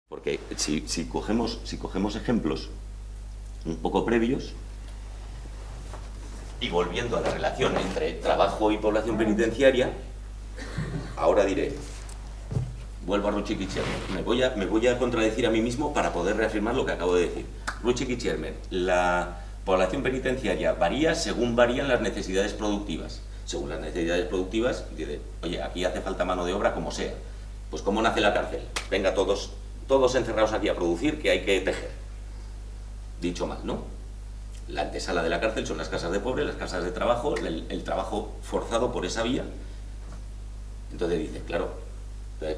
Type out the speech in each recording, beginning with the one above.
Porque si cogemos ejemplos un poco previos, y volviendo a la relación entre trabajo y población penitenciaria, ahora diré, vuelvo a Ruchik y Schermer. Me voy a contradecir a mí mismo para poder reafirmar lo que acabo de decir. Ruchik y Schermer, la población penitenciaria varía según varían las necesidades productivas. Según las necesidades productivas, dice, oye, aquí hace falta mano de obra como sea. Pues ¿cómo nace la cárcel? Venga, todos encerrados aquí a producir, que hay que tejer. Dicho mal, ¿no? La antesala de la cárcel son las casas de pobre, las casas de trabajo, el trabajo forzado por esa vía. Entonces dice, claro,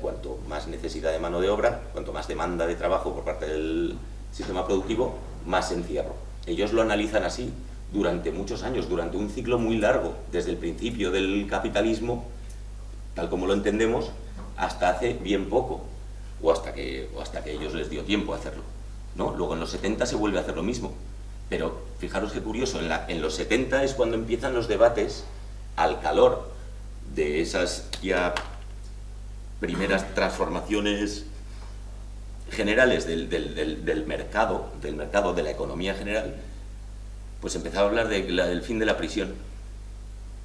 cuanto más necesidad de mano de obra, cuanto más demanda de trabajo por parte del sistema productivo, más encierro. Ellos lo analizan así durante muchos años, durante un ciclo muy largo, desde el principio del capitalismo, tal como lo entendemos, hasta hace bien poco, o hasta que ellos les dio tiempo a hacerlo, ¿no? Luego en los 70 se vuelve a hacer lo mismo. Pero fijaros qué curioso, en los 70 es cuando empiezan los debates al calor de esas ya primeras transformaciones generales del mercado, de la economía general, pues empezaba a hablar del fin de la prisión.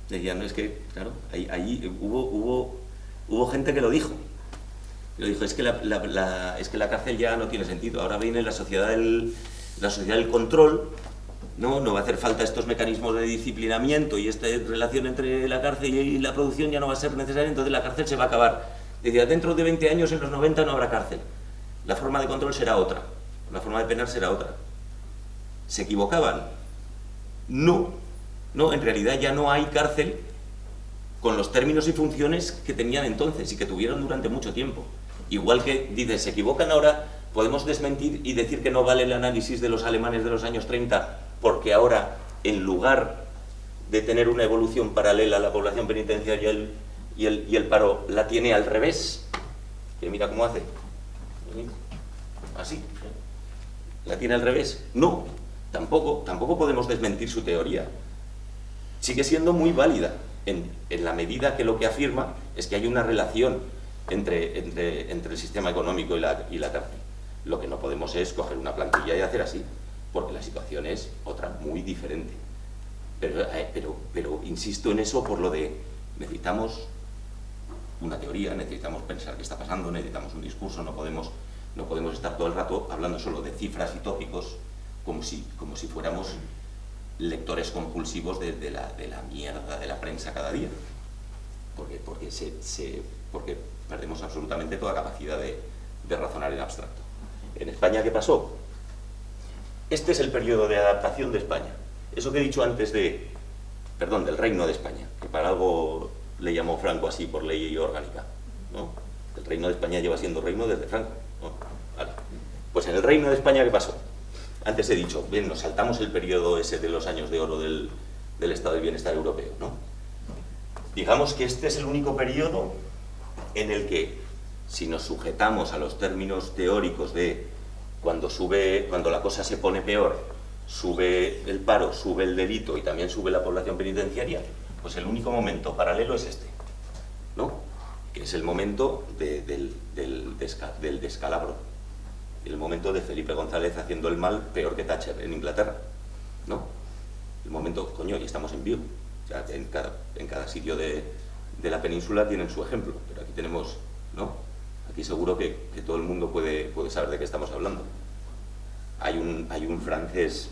Decían, no, es que, claro, ahí hubo gente que lo dijo. Lo dijo, es que la cárcel ya no tiene sentido, ahora viene la sociedad del control, no va a hacer falta estos mecanismos de disciplinamiento y esta relación entre la cárcel y la producción ya no va a ser necesaria, entonces la cárcel se va a acabar. Decía, dentro de 20 años, en los 90, no habrá cárcel. La forma de control será otra, la forma de penar será otra. ¿Se equivocaban? No, en realidad ya no hay cárcel con los términos y funciones que tenían entonces y que tuvieron durante mucho tiempo. Igual que, dices, se equivocan ahora, podemos desmentir y decir que no vale el análisis de los alemanes de los años 30, porque ahora, en lugar de tener una evolución paralela a la población penitenciaria y el paro, la tiene al revés. Que mira cómo hace. Así. ¿La tiene al revés? No, tampoco podemos desmentir su teoría. Sigue siendo muy válida, en la medida que lo que afirma es que hay una relación entre el sistema económico y la cárcel. Lo que no podemos es coger una plantilla y hacer así, porque la situación es otra muy diferente. Pero insisto en eso por lo de necesitamos una teoría, necesitamos pensar qué está pasando, necesitamos un discurso, no podemos estar todo el rato hablando solo de cifras y tópicos como si fuéramos lectores compulsivos de la mierda de la prensa cada día, porque perdemos absolutamente toda capacidad de razonar en abstracto. ¿En España qué pasó? Este es el periodo de adaptación de España. Eso que he dicho antes del Reino de España, que para algo le llamó Franco así por ley orgánica, ¿no? El Reino de España lleva siendo reino desde Franco, ¿no? Vale. Pues en el Reino de España, ¿qué pasó? Antes he dicho, bien, nos saltamos el periodo ese de los años de oro del estado del bienestar europeo, ¿no? Digamos que este es el único periodo en el que, si nos sujetamos a los términos teóricos de cuando la cosa se pone peor, sube el paro, sube el delito y también sube la población penitenciaria, pues el único momento paralelo es este, ¿no? Que es el momento del descalabro, el momento de Felipe González haciendo el mal peor que Thatcher en Inglaterra, ¿no? El momento, coño, y estamos en vivo. O sea, en cada sitio de la península tienen su ejemplo, pero aquí tenemos, ¿no? Aquí seguro que todo el mundo puede saber de qué estamos hablando. Hay un francés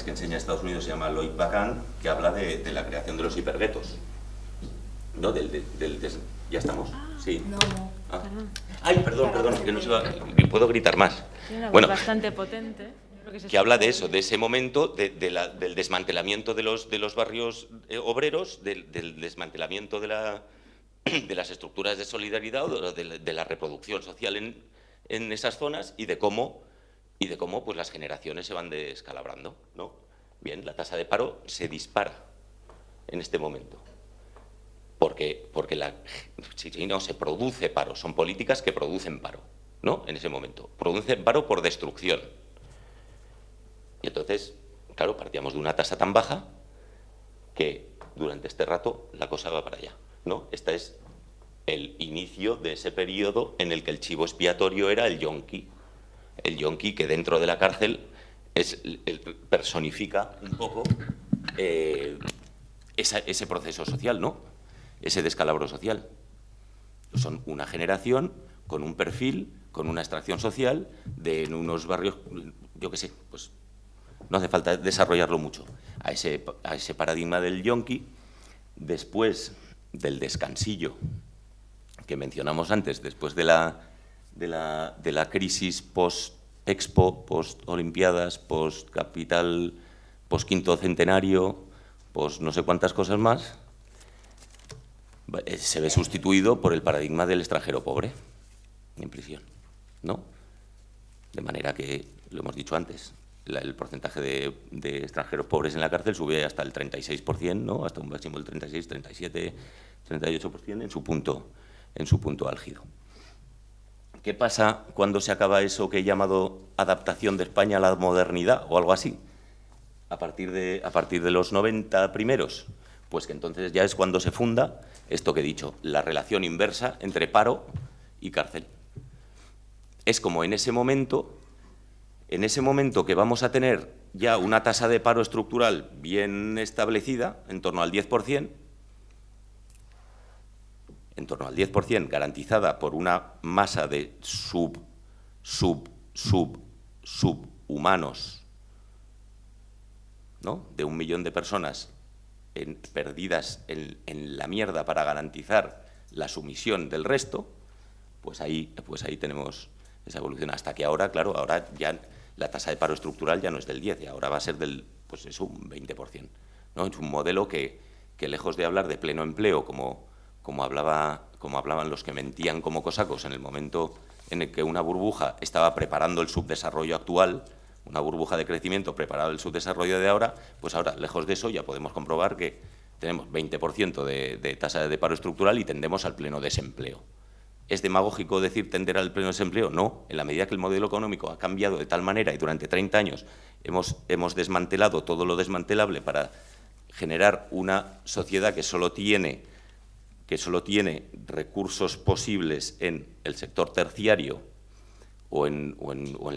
que enseña en Estados Unidos, se llama Loïc Bacán, que habla de la creación de los hiperguetos, ¿no? ¿Ya estamos? Sí. No, Ah. perdón. Ay, perdón, que no se va, que puedo gritar más. Tiene una voz Bueno, bastante potente. que habla de eso, de ese momento del desmantelamiento de los barrios obreros, del desmantelamiento de las estructuras de solidaridad o de la reproducción social en esas zonas y de cómo pues las generaciones se van descalabrando, ¿no? Bien, la tasa de paro se dispara en este momento. Porque no se produce paro, son políticas que producen paro, ¿no? En ese momento. Producen paro por destrucción. Y entonces, claro, partíamos de una tasa tan baja que durante este rato la cosa va para allá, ¿no? Esta es el inicio de ese periodo en el que el chivo expiatorio era el yonki. El yonki que dentro de la cárcel personifica un poco ese proceso social, ¿no? Ese descalabro social. Son una generación con un perfil, con una extracción social, en unos barrios, yo qué sé, pues no hace falta desarrollarlo mucho, a ese paradigma del yonki, después del descansillo que mencionamos antes, después de la crisis post-Expo, post-Olimpiadas, post-Capital, post-Quinto Centenario, post no sé cuántas cosas más, se ve sustituido por el paradigma del extranjero pobre en prisión, ¿no? De manera que, lo hemos dicho antes, el porcentaje de extranjeros pobres en la cárcel sube hasta el 36%, ¿no? Hasta un máximo del 36, 37, 38% en su punto álgido. ¿Qué pasa cuando se acaba eso que he llamado adaptación de España a la modernidad o algo así? A partir de los 90 primeros, pues que entonces ya es cuando se funda esto que he dicho, la relación inversa entre paro y cárcel. Es como en ese momento que vamos a tener ya una tasa de paro estructural bien establecida, en torno al 10%, garantizada por una masa de subhumanos, ¿no? De 1 millón de personas perdidas en la mierda para garantizar la sumisión del resto, pues ahí tenemos esa evolución. Hasta que ahora, claro, ahora ya la tasa de paro estructural ya no es del 10, y ahora va a ser del, pues eso, un 20%, ¿no? Es un modelo que lejos de hablar de pleno empleo, como hablaban los que mentían como cosacos en el momento en el que una burbuja estaba preparando el subdesarrollo actual, una burbuja de crecimiento preparada el subdesarrollo de ahora, pues ahora, lejos de eso, ya podemos comprobar que tenemos 20% de tasa de paro estructural y tendemos al pleno desempleo. ¿Es demagógico decir tender al pleno desempleo? No, en la medida que el modelo económico ha cambiado de tal manera y durante 30 años hemos desmantelado todo lo desmantelable para generar una sociedad que solo tiene recursos posibles en el sector terciario o en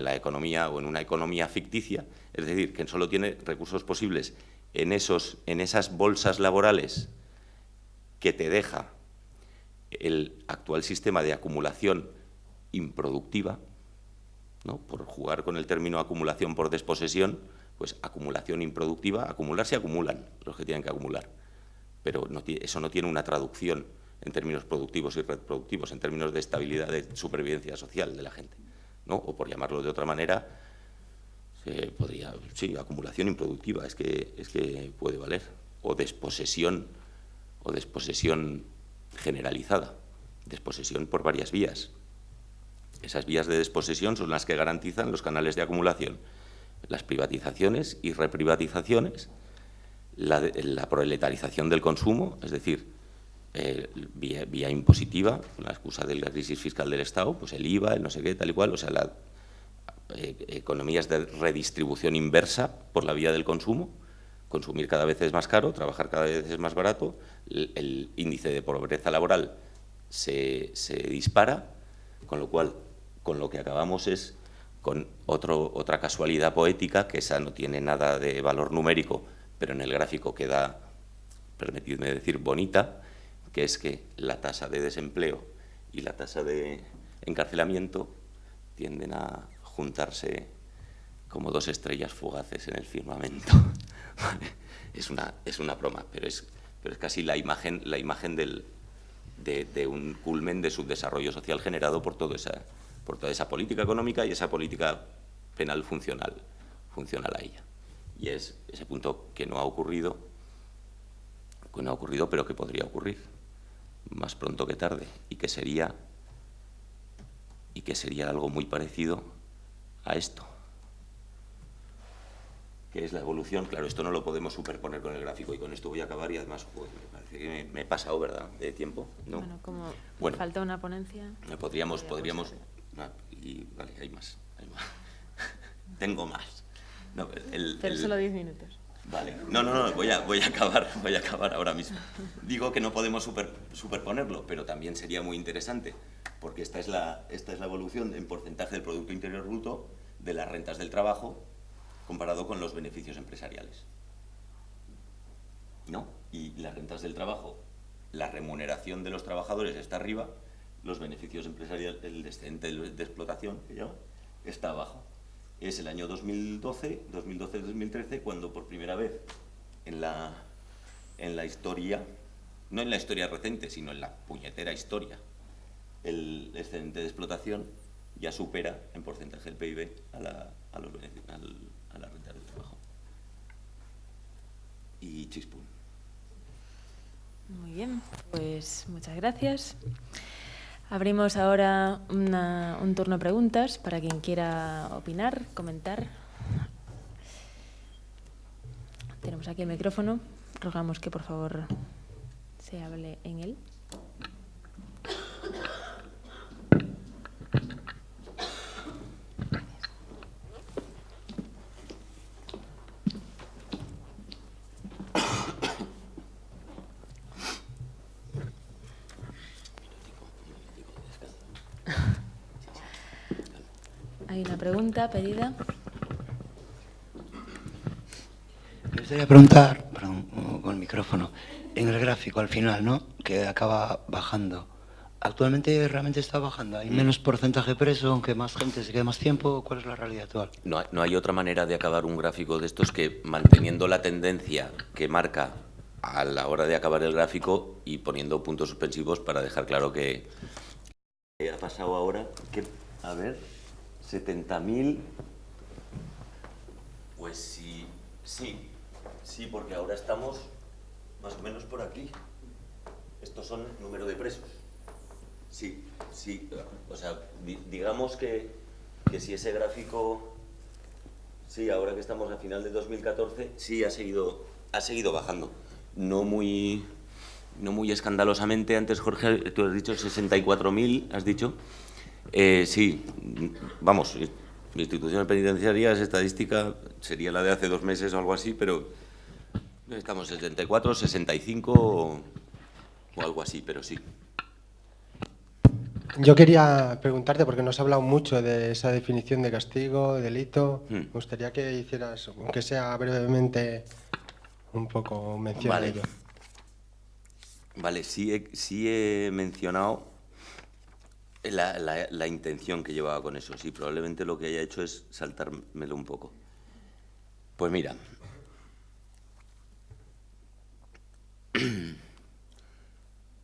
la economía, o en una economía ficticia, es decir, que solo tiene recursos posibles en esas bolsas laborales que te deja el actual sistema de acumulación improductiva, ¿no? Por jugar con el término acumulación por desposesión, pues acumulación improductiva, acumular se acumulan los que tienen que acumular, pero eso no tiene una traducción en términos productivos y reproductivos, en términos de estabilidad, de supervivencia social de la gente, ¿no? O por llamarlo de otra manera, se podría, sí, acumulación improductiva, es que puede valer, o desposesión generalizada, desposesión por varias vías. Esas vías de desposesión son las que garantizan los canales de acumulación, las privatizaciones y reprivatizaciones, la proletarización del consumo, es decir, vía impositiva, con la excusa de la crisis fiscal del Estado, pues el IVA, el no sé qué, tal y cual, o sea, economías de redistribución inversa por la vía del consumo. Consumir cada vez es más caro, trabajar cada vez es más barato, el índice de pobreza laboral se dispara, con lo cual, con lo que acabamos es con otra casualidad poética, que esa no tiene nada de valor numérico, pero en el gráfico queda, permitidme decir, bonita, que es que la tasa de desempleo y la tasa de encarcelamiento tienden a juntarse como dos estrellas fugaces en el firmamento. Es una broma, pero es casi la imagen de un culmen de subdesarrollo social generado por toda esa política económica y esa política penal funcional a ella. Y es ese punto que no ha ocurrido, pero que podría ocurrir más pronto que tarde, y que sería algo muy parecido a esto, que es la evolución. Claro, esto no lo podemos superponer con el gráfico, y con esto voy a acabar, y además pues, me parece que me he pasado, ¿verdad?, de tiempo, ¿no? Bueno, falta una ponencia. Podríamos y vale, hay más. Tengo más. No, pero solo 10 minutos. Vale. No, voy a acabar ahora mismo. Digo que no podemos superponerlo, pero también sería muy interesante, porque esta es la evolución en porcentaje del Producto Interior Bruto de las rentas del trabajo comparado con los beneficios empresariales. ¿No? Y las rentas del trabajo, la remuneración de los trabajadores está arriba, los beneficios empresariales, el excedente de explotación, que llama, está abajo. Es el año 2012-2013, cuando por primera vez en la historia, no en la historia reciente, sino en la puñetera historia, el excedente de explotación ya supera en porcentaje del PIB a la renta del trabajo. Y chispún. Muy bien, pues muchas gracias. Abrimos ahora un turno de preguntas para quien quiera opinar, comentar. Tenemos aquí el micrófono. Rogamos que por favor se hable en él. Hay una pregunta pedida. Me gustaría preguntar, perdón, con el micrófono, en el gráfico al final, ¿no?, que acaba bajando. ¿Actualmente realmente está bajando? ¿Hay menos porcentaje preso, aunque más gente se quede más tiempo? ¿Cuál es la realidad actual? No hay otra manera de acabar un gráfico de estos que manteniendo la tendencia que marca a la hora de acabar el gráfico y poniendo puntos suspensivos para dejar claro que ha pasado ahora que, a ver, 70.000, pues sí, porque ahora estamos más o menos por aquí. Estos son número de presos. Sí, o sea, digamos que si ese gráfico, sí, ahora que estamos a final de 2014, sí ha seguido bajando. No muy escandalosamente. Antes, Jorge, tú has dicho 64.000, has dicho. Sí, vamos, instituciones penitenciarias, estadística, sería la de hace 2 meses o algo así, pero estamos 74, 65 o algo así, pero sí. Yo quería preguntarte, porque nos has hablado mucho de esa definición de castigo, delito. Me gustaría que hicieras, aunque sea brevemente, un poco mención a ello. Vale, sí he mencionado la intención que llevaba con eso. Sí, probablemente lo que haya hecho es saltármelo un poco. Pues mira,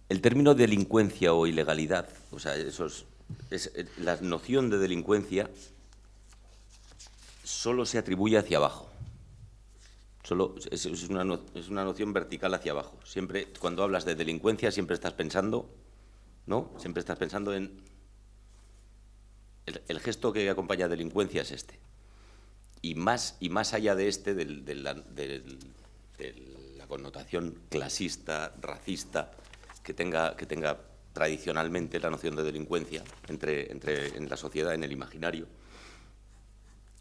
el término delincuencia o ilegalidad, o sea, la noción de delincuencia solo se atribuye hacia abajo. Solo es una noción vertical hacia abajo. Siempre, cuando hablas de delincuencia, siempre estás pensando, ¿no? Siempre estás pensando en el gesto que acompaña a delincuencia es este. Y más allá de este, de la connotación clasista, racista, que tenga tradicionalmente la noción de delincuencia en la sociedad, en el imaginario,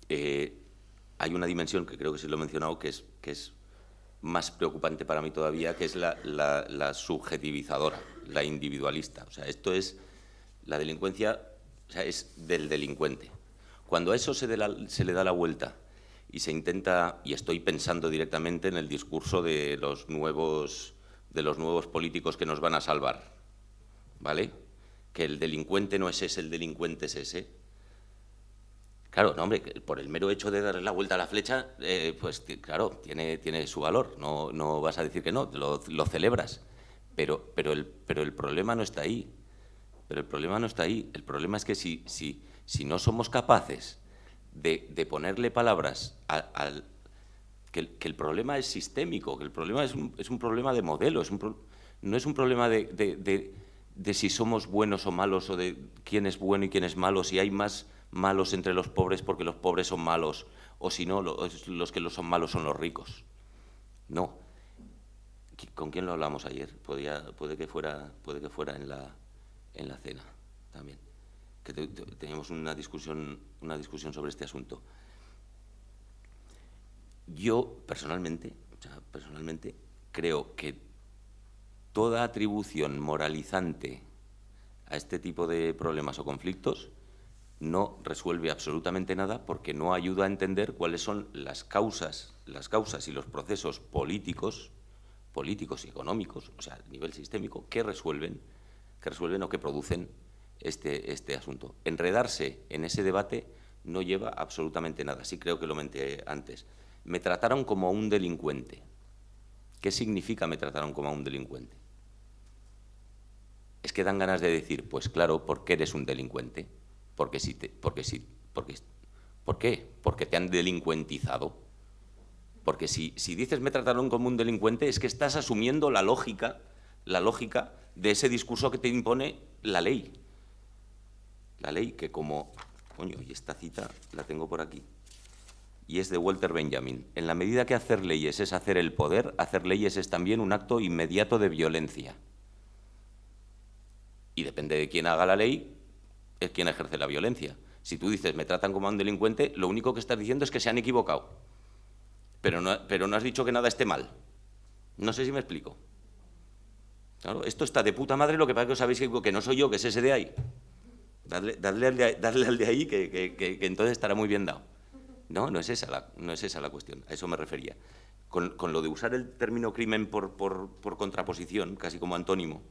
hay una dimensión que creo que sí lo he mencionado, que es más preocupante para mí todavía, que es la subjetivizadora, la individualista. O sea, esto es la delincuencia, o sea, es del delincuente. Cuando a eso se le da la vuelta y se intenta, y estoy pensando directamente en el discurso de los nuevos políticos que nos van a salvar, ¿vale? Que el delincuente no es ese, el delincuente es ese. Claro, no, hombre, por el mero hecho de darle la vuelta a la flecha, pues claro, tiene su valor, no vas a decir que no, lo celebras, pero el problema no está ahí. El problema es que si no somos capaces de ponerle palabras que el problema es sistémico, que el problema es un problema de modelo, no es un problema de si somos buenos o malos, o de quién es bueno y quién es malo, si hay más malos entre los pobres porque los pobres son malos, o si no, los que son malos son los ricos. No. ¿Con quién lo hablamos ayer? Puede que fuera en la cena también, que teníamos una discusión sobre este asunto. Yo, personalmente, creo que toda atribución moralizante a este tipo de problemas o conflictos no resuelve absolutamente nada, porque no ayuda a entender cuáles son las causas y los procesos políticos y económicos, o sea, a nivel sistémico, que resuelven o que producen este asunto. Enredarse en ese debate no lleva absolutamente nada. Sí, creo que lo menté antes. Me trataron como a un delincuente. ¿Qué significa me trataron como a un delincuente? Es que dan ganas de decir, pues claro, porque eres un delincuente. ¿Por qué? Porque te han delincuentizado. Porque si dices me trataron como un delincuente, es que estás asumiendo la lógica de ese discurso que te impone la ley. La ley que como... Coño, y esta cita la tengo por aquí. Y es de Walter Benjamin. En la medida que hacer leyes es hacer el poder, hacer leyes es también un acto inmediato de violencia. Y depende de quién haga la ley, es quien ejerce la violencia. Si tú dices me tratan como a un delincuente, lo único que estás diciendo es que se han equivocado. Pero no has dicho que nada esté mal. No sé si me explico. Claro, esto está de puta madre, lo que pasa es que os habéis equivocado, que no soy yo, que es ese de ahí. Dadle al de ahí, que entonces estará muy bien dado. No es esa la cuestión, a eso me refería. Con lo de usar el término crimen por contraposición, casi como antónimo,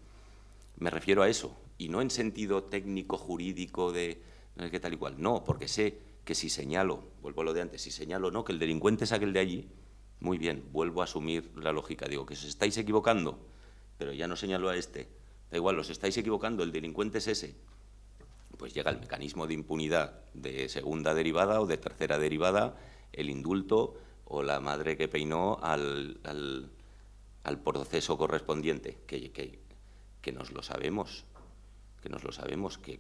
me refiero a eso, y no en sentido técnico, jurídico, de no sé qué tal y cual. No, porque sé que si señalo, vuelvo a lo de antes, si señalo no, que el delincuente es aquel de allí, muy bien, vuelvo a asumir la lógica. Digo, que os estáis equivocando, pero ya no señalo a este. Da igual, os estáis equivocando, el delincuente es ese. Pues llega el mecanismo de impunidad de segunda derivada o de tercera derivada, el indulto o la madre que peinó al proceso correspondiente, que nos lo sabemos, que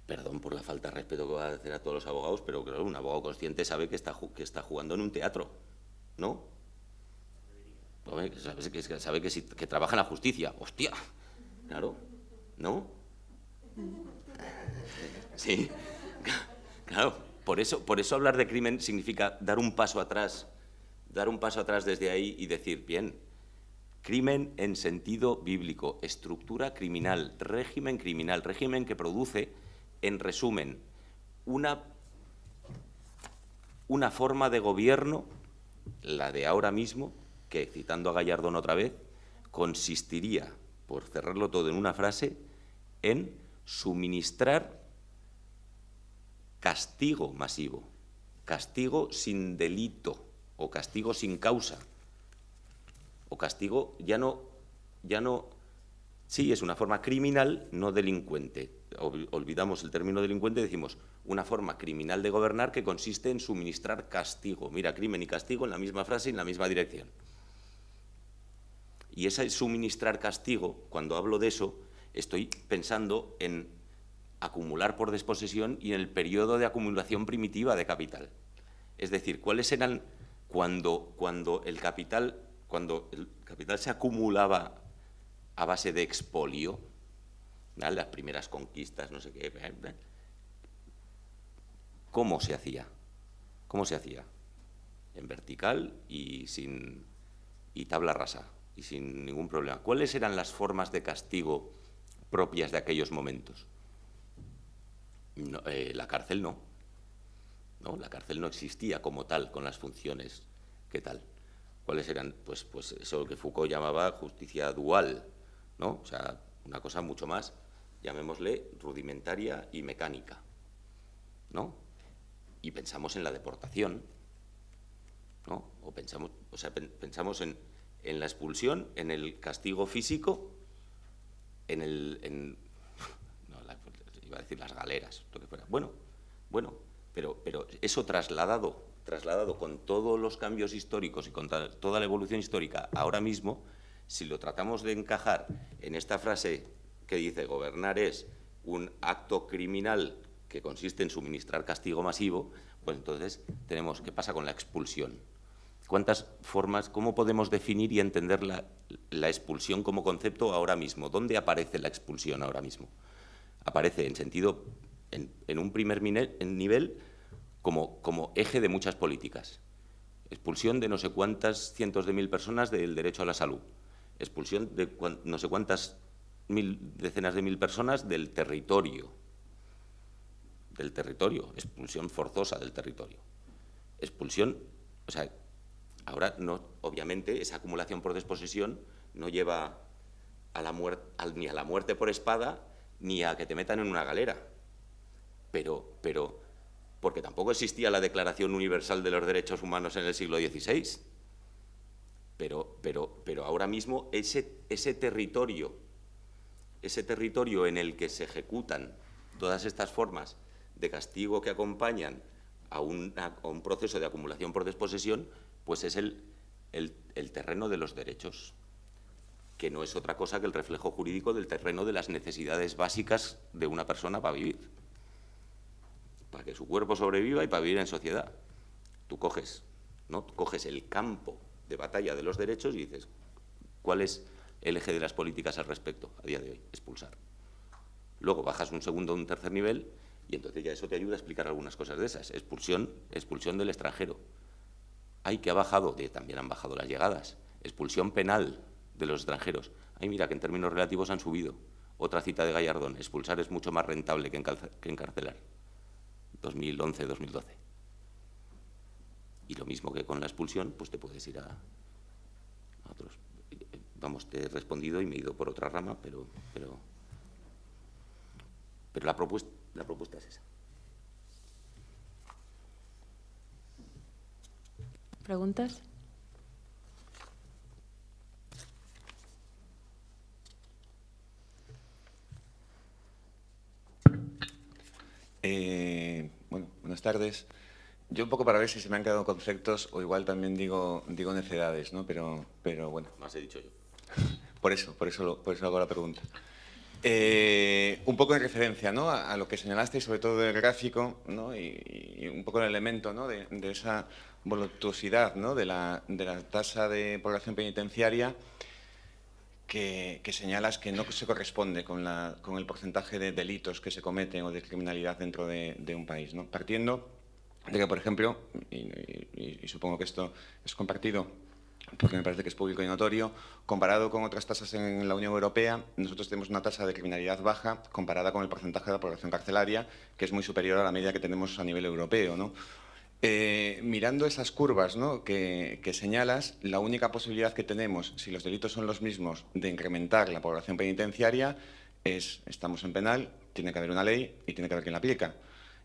perdón por la falta de respeto que va a hacer a todos los abogados, pero claro, un abogado consciente sabe que está jugando en un teatro, ¿no? Sabe que trabaja en la justicia. ¡Hostia! Claro, ¿no? Sí, claro. Por eso hablar de crimen significa dar un paso atrás desde ahí y decir, bien, crimen en sentido bíblico, estructura criminal, régimen que produce, en resumen, una forma de gobierno, la de ahora mismo, que, citando a Gallardón otra vez, consistiría, por cerrarlo todo en una frase, en suministrar castigo masivo, castigo sin delito o castigo sin causa, o castigo ya no, sí, es una forma criminal, no delincuente. Olvidamos el término delincuente, decimos una forma criminal de gobernar que consiste en suministrar castigo. Mira, crimen y castigo en la misma frase y en la misma dirección. Y ese suministrar castigo, cuando hablo de eso, estoy pensando en acumular por desposesión y en el periodo de acumulación primitiva de capital. Es decir, ¿cuáles eran cuando el capital se acumulaba a base de expolio, ¿vale? Las primeras conquistas, no sé qué. ¿Cómo se hacía? En vertical y tabla rasa y sin ningún problema. ¿Cuáles eran las formas de castigo propias de aquellos momentos? No, la cárcel no. La cárcel no existía como tal, con las funciones. ¿Qué tal? ¿Cuáles eran? Pues eso que Foucault llamaba justicia dual, ¿no? O sea, una cosa mucho más, llamémosle, rudimentaria y mecánica, ¿no? Y pensamos en la deportación, ¿no? Pensamos en la expulsión, en el castigo físico, iba a decir las galeras, lo que fuera. Bueno, pero eso trasladado con todos los cambios históricos y con toda la evolución histórica ahora mismo, si lo tratamos de encajar en esta frase que dice gobernar es un acto criminal que consiste en suministrar castigo masivo, pues entonces tenemos, ¿qué pasa con la expulsión? ¿Cuántas formas, cómo podemos definir y entender la expulsión como concepto ahora mismo? ¿Dónde aparece la expulsión ahora mismo? Aparece en un primer nivel como eje de muchas políticas. Expulsión de no sé cuántas cientos de mil personas del derecho a la salud. Expulsión de no sé cuántas decenas de mil personas del territorio. Expulsión forzosa del territorio. Expulsión, o sea, ahora no, obviamente esa acumulación por desposesión no lleva a la ni a la muerte por espada ni a que te metan en una galera. Pero porque tampoco existía la Declaración Universal de los Derechos Humanos en el siglo XVI. Pero ahora mismo ese territorio en el que se ejecutan todas estas formas de castigo que acompañan a un proceso de acumulación por desposesión, pues es el terreno de los derechos, que no es otra cosa que el reflejo jurídico del terreno de las necesidades básicas de una persona para vivir, para que su cuerpo sobreviva y para vivir en sociedad. Tú coges el campo de batalla de los derechos y dices, ¿cuál es el eje de las políticas al respecto a día de hoy? Expulsar. Luego bajas un segundo o un tercer nivel y entonces ya eso te ayuda a explicar algunas cosas de esas. Expulsión del extranjero. También han bajado las llegadas. Expulsión penal de los extranjeros. Ay, mira, que en términos relativos han subido. Otra cita de Gallardón, expulsar es mucho más rentable que encarcelar. 2011-2012. Y lo mismo que con la expulsión, pues te puedes ir a otros. Vamos, te he respondido y me he ido por otra rama, pero la propuesta es esa. ¿Preguntas? Bueno, buenas tardes. Yo un poco para ver si se me han quedado conceptos o igual también digo necedades, ¿no? Pero bueno. Más he dicho yo. Por eso hago la pregunta. Un poco en referencia, ¿no?, a lo que señalaste, y sobre todo del gráfico, ¿no?, y un poco el elemento, ¿no?, de esa voluptuosidad, ¿no?, de la tasa de población penitenciaria que señalas que no se corresponde con el porcentaje de delitos que se cometen o de criminalidad dentro de un país, ¿no? Partiendo de que, por ejemplo, y supongo que esto es compartido porque me parece que es público y notorio, comparado con otras tasas en la Unión Europea, nosotros tenemos una tasa de criminalidad baja comparada con el porcentaje de la población carcelaria, que es muy superior a la media que tenemos a nivel europeo, ¿no? Mirando esas curvas, ¿no?, que señalas, la única posibilidad que tenemos, si los delitos son los mismos, de incrementar la población penitenciaria es, estamos en penal, tiene que haber una ley y tiene que haber quien la aplica.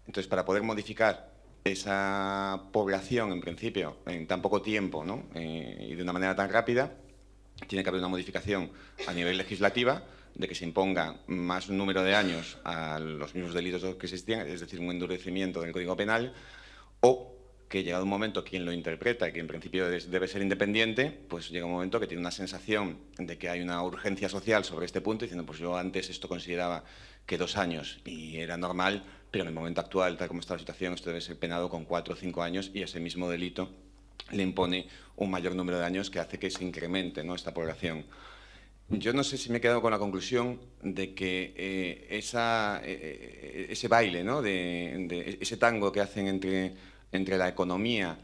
Entonces, para poder modificar esa población, en principio, en tan poco tiempo, ¿no?, y de una manera tan rápida, tiene que haber una modificación a nivel legislativa de que se imponga más número de años a los mismos delitos que existían, es decir, un endurecimiento del Código Penal, o que llegado un momento quien lo interpreta y que en principio debe ser independiente, pues llega un momento que tiene una sensación de que hay una urgencia social sobre este punto, diciendo, pues yo antes esto consideraba que 2 años y era normal, pero en el momento actual, tal como está la situación, esto debe ser penado con 4 o 5 años y ese mismo delito le impone un mayor número de años que hace que se incremente, ¿no?, esta población. Yo no sé si me he quedado con la conclusión de que ese baile, ¿no?, de ese tango que hacen entre la economía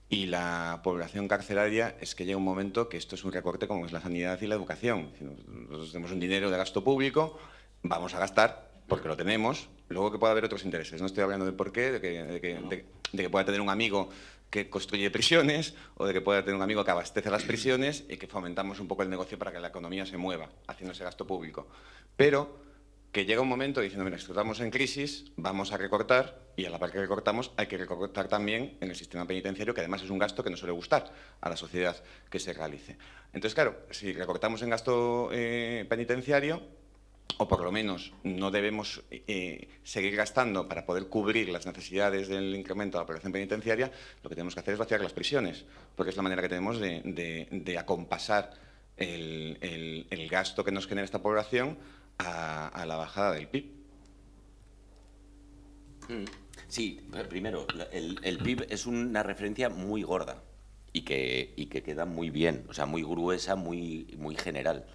y la población carcelaria, es que llega un momento que esto es un recorte como es la sanidad y la educación. Nosotros tenemos un dinero de gasto público, vamos a gastar porque lo tenemos, luego que pueda haber otros intereses. No estoy hablando de por qué, de que pueda tener un amigo que construye prisiones o de que pueda tener un amigo que abastece las prisiones y que fomentamos un poco el negocio para que la economía se mueva haciendo ese gasto público. Pero que llega un momento diciendo, mira, si estamos en crisis, vamos a recortar, y a la par que recortamos hay que recortar también en el sistema penitenciario, que además es un gasto que no suele gustar a la sociedad que se realice. Entonces, claro, si recortamos en gasto penitenciario, o por lo menos no debemos seguir gastando para poder cubrir las necesidades del incremento de la población penitenciaria, lo que tenemos que hacer es vaciar las prisiones, porque es la manera que tenemos de acompasar el gasto que nos genera esta población a la bajada del PIB. Sí, primero, el PIB es una referencia muy gorda y que queda muy bien, o sea, muy gruesa, muy general.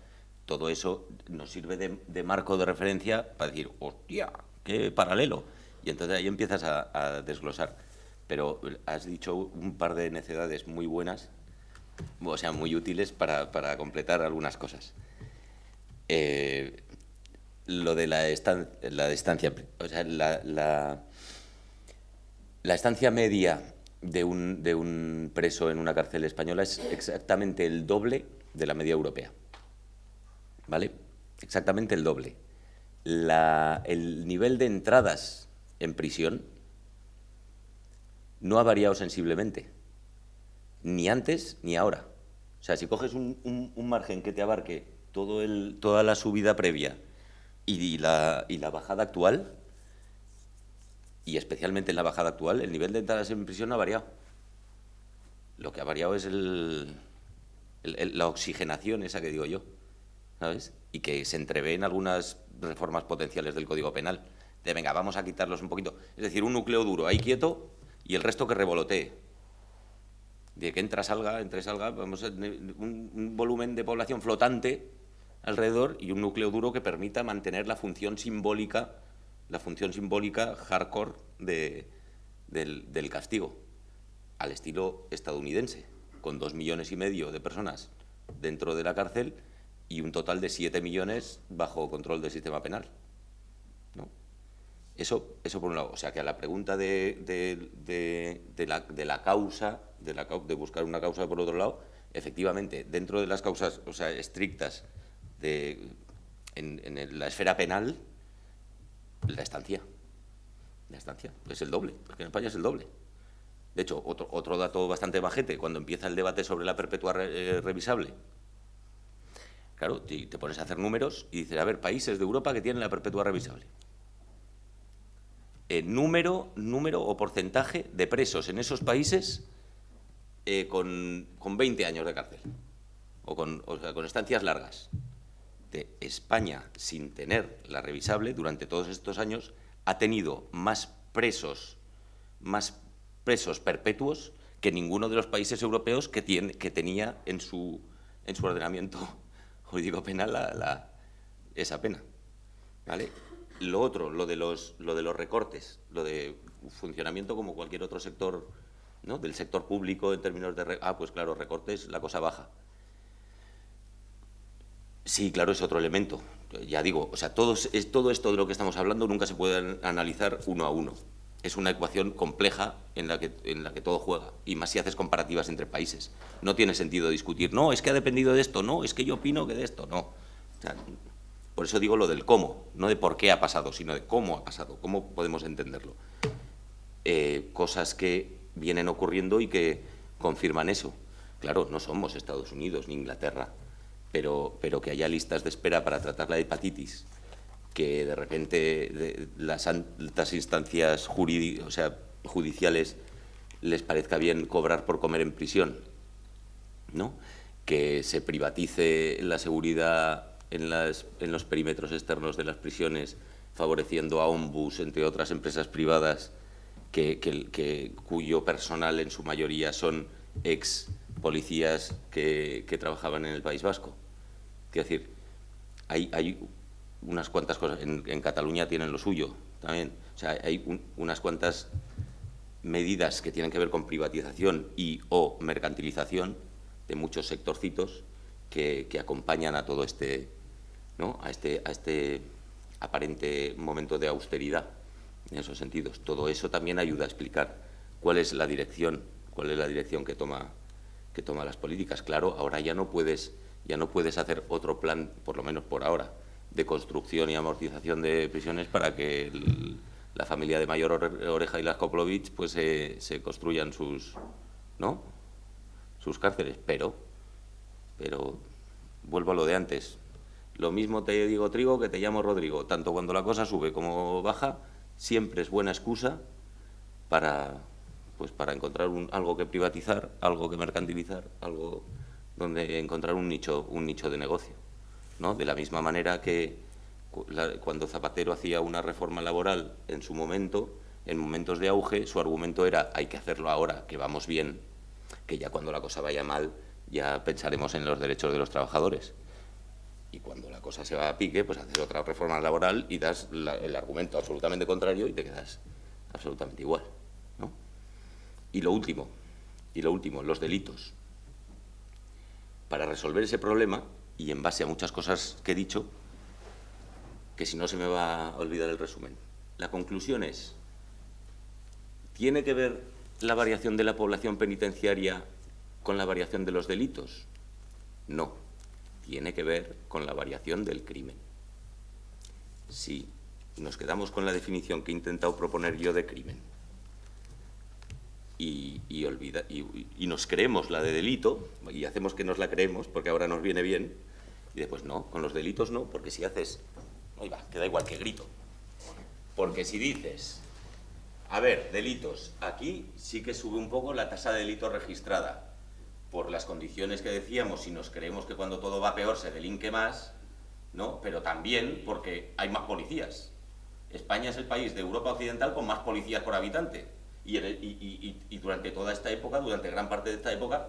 Todo eso nos sirve de marco de referencia para decir, hostia, qué paralelo. Y entonces ahí empiezas a desglosar. pero has dicho un par de necedades muy buenas, o sea, muy útiles para completar algunas cosas. Lo de la estancia, o sea, la estancia media de un preso en una cárcel española es exactamente el doble de la media europea, ¿vale? Exactamente el doble. El nivel de entradas en prisión no ha variado sensiblemente, ni antes ni ahora. O sea, si coges un margen que te abarque toda la subida previa y la bajada actual, y especialmente en la bajada actual, el nivel de entradas en prisión no ha variado. Lo que ha variado es la oxigenación esa que digo yo, ¿sabes? Y que se entrevé en algunas reformas potenciales del Código Penal. De venga, vamos a quitarlos un poquito. Es decir, un núcleo duro ahí quieto y el resto que revolotee. De que entre, salga, vamos a tener un volumen de población flotante alrededor y un núcleo duro que permita mantener la función simbólica hardcore del castigo, al estilo estadounidense, con 2,5 millones de personas dentro de la cárcel y un total de 7 millones bajo control del sistema penal, ¿no? Eso por un lado. O sea, que a la pregunta de la causa, de buscar una causa por otro lado, efectivamente, dentro de las causas, o sea, estrictas en la esfera penal, la estancia es el doble, porque en España es el doble. De hecho, otro dato bastante majete, cuando empieza el debate sobre la perpetua revisable, claro, te pones a hacer números y dices, a ver, países de Europa que tienen la perpetua revisable. Número o porcentaje de presos en esos países con 20 años de cárcel, o sea, con estancias largas. De España, sin tener la revisable, durante todos estos años, ha tenido más presos perpetuos que ninguno de los países europeos que tenía en su ordenamiento jurídico penal esa pena, ¿vale? Lo otro, lo de los recortes, lo de funcionamiento como cualquier otro sector, ¿no? Del sector público en términos de... pues claro, recortes, la cosa baja. Sí, claro, es otro elemento. Ya digo, o sea, todo esto de lo que estamos hablando nunca se puede analizar uno a uno. Es una ecuación compleja en la que todo juega, y más si haces comparativas entre países. No tiene sentido discutir, no, es que ha dependido de esto, no, es que yo opino que de esto, no. O sea, por eso digo lo del cómo, no de por qué ha pasado, sino de cómo ha pasado, cómo podemos entenderlo. Cosas que vienen ocurriendo y que confirman eso. Claro, no somos Estados Unidos ni Inglaterra, pero que haya listas de espera para tratar la hepatitis, que de repente las altas instancias judiciales les parezca bien cobrar por comer en prisión, ¿no? Que se privatice la seguridad en los perímetros externos de las prisiones, favoreciendo a Ombus, entre otras empresas privadas, cuyo personal en su mayoría son ex policías que trabajaban en el País Vasco. Quiero decir, hay unas cuantas cosas. En Cataluña tienen lo suyo también. O sea, hay unas cuantas medidas que tienen que ver con privatización o mercantilización de muchos sectorcitos que acompañan a todo este, ¿no? a este aparente momento de austeridad en esos sentidos. Todo eso también ayuda a explicar cuál es la dirección que toma las políticas. Claro, ahora ya no puedes hacer otro plan, por lo menos por ahora, de construcción y amortización de prisiones para que la familia de Mayor Oreja y las Koplovich pues se construyan sus cárceles. Pero vuelvo a lo de antes. Lo mismo te digo Trigo que te llamo Rodrigo. Tanto cuando la cosa sube como baja, siempre es buena excusa para encontrar algo que privatizar, algo que mercantilizar, algo donde encontrar un nicho de negocio, ¿no? De la misma manera que cuando Zapatero hacía una reforma laboral en su momento, en momentos de auge, su argumento era hay que hacerlo ahora, que vamos bien, que ya cuando la cosa vaya mal ya pensaremos en los derechos de los trabajadores. Y cuando la cosa se va a pique, pues haces otra reforma laboral y das el argumento absolutamente contrario y te quedas absolutamente igual, ¿no? Y lo último, los delitos. Para resolver ese problema, y en base a muchas cosas que he dicho, que si no se me va a olvidar el resumen, la conclusión es: ¿tiene que ver la variación de la población penitenciaria con la variación de los delitos? No, tiene que ver con la variación del crimen. Si nos quedamos con la definición que he intentado proponer yo de crimen y nos creemos la de delito, y hacemos que nos la creemos porque ahora nos viene bien, y después no, con los delitos no, porque si haces, ahí va, queda igual que grito, porque si dices, a ver, delitos, aquí sí que sube un poco la tasa de delito registrada, por las condiciones que decíamos, si nos creemos que cuando todo va peor se delinque más, ¿no? Pero también porque hay más policías. España es el país de Europa Occidental con más policías por habitante. Y durante toda esta época, durante gran parte de esta época,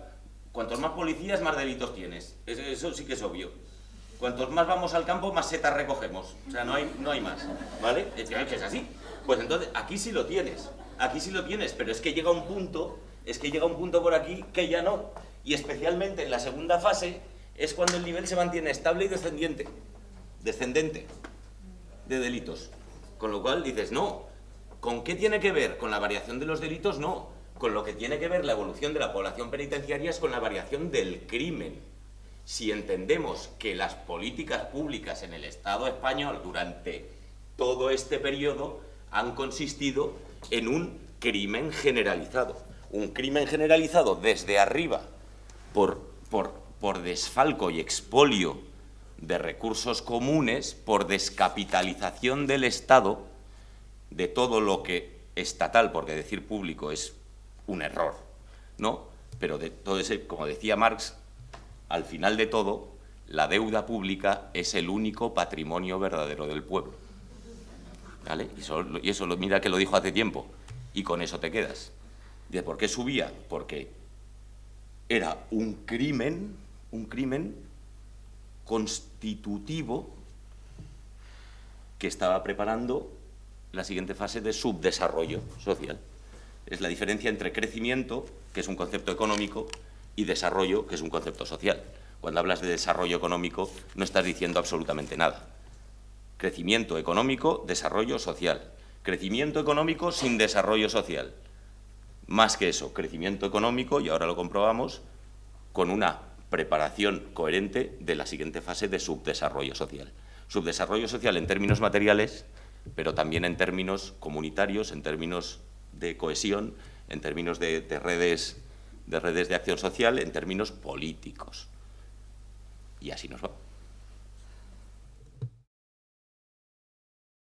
cuantos más policías, más delitos tienes. Eso sí que es obvio. Cuantos más vamos al campo, más setas recogemos. O sea, no hay más, ¿vale? Es que es así. Pues entonces, aquí sí lo tienes, pero es que llega un punto por aquí que ya no. Y especialmente en la segunda fase es cuando el nivel se mantiene estable y descendente de delitos. Con lo cual dices, no, ¿con qué tiene que ver? Con la variación de los delitos, no. Con lo que tiene que ver la evolución de la población penitenciaria es con la variación del crimen. Si entendemos que las políticas públicas en el Estado español durante todo este periodo han consistido en un crimen generalizado. Un crimen generalizado desde arriba por desfalco y expolio de recursos comunes, por descapitalización del Estado, de todo lo que estatal, porque decir público es un error, ¿no? Pero de todo ese, como decía Marx, al final de todo, la deuda pública es el único patrimonio verdadero del pueblo, ¿vale? Y eso mira que lo dijo hace tiempo, y con eso te quedas. ¿De por qué subía? Porque era un crimen constitutivo que estaba preparando la siguiente fase de subdesarrollo social. Es la diferencia entre crecimiento, que es un concepto económico, y desarrollo, que es un concepto social. Cuando hablas de desarrollo económico, no estás diciendo absolutamente nada. Crecimiento económico, desarrollo social. Crecimiento económico sin desarrollo social. Más que eso, crecimiento económico, y ahora lo comprobamos, con una preparación coherente de la siguiente fase de subdesarrollo social. Subdesarrollo social en términos materiales, pero también en términos comunitarios, en términos de cohesión, en términos de redes de acción social, en términos políticos. Y así nos va.